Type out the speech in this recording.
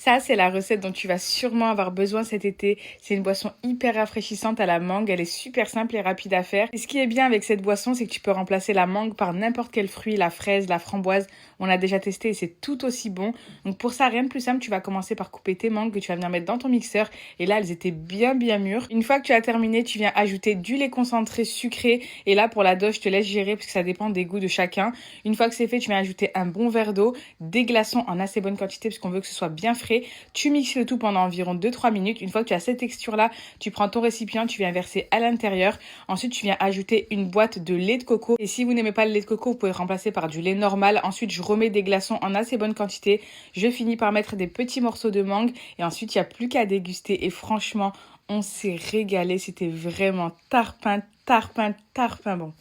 Ça, c'est la recette dont tu vas sûrement avoir besoin cet été. C'est une boisson hyper rafraîchissante à la mangue. Elle est super simple et rapide à faire. Et ce qui est bien avec cette boisson, c'est que tu peux remplacer la mangue par n'importe quel fruit, la fraise, la framboise. On a déjà testé et c'est tout aussi bon. Donc pour ça, rien de plus simple, tu vas commencer par couper tes mangues que tu vas venir mettre dans ton mixeur. Et là, elles étaient bien mûres. Une fois que tu as terminé, tu viens ajouter du lait concentré sucré. Et là, pour la dose, je te laisse gérer parce que ça dépend des goûts de chacun. Une fois que c'est fait, tu viens ajouter un bon verre d'eau, des glaçons en assez bonne quantité parce qu'on veut que ce soit bien frais. Tu mixes le tout pendant environ 2-3 minutes. Une fois que tu as cette texture-là, tu prends ton récipient, tu viens verser à l'intérieur. Ensuite, tu viens ajouter une boîte de lait de coco. Et si vous n'aimez pas le lait de coco, vous pouvez le remplacer par du lait normal. Ensuite, je remets des glaçons en assez bonne quantité. Je finis par mettre des petits morceaux de mangue. Et ensuite, il n'y a plus qu'à déguster. Et franchement, on s'est régalé. C'était vraiment tarpin bon.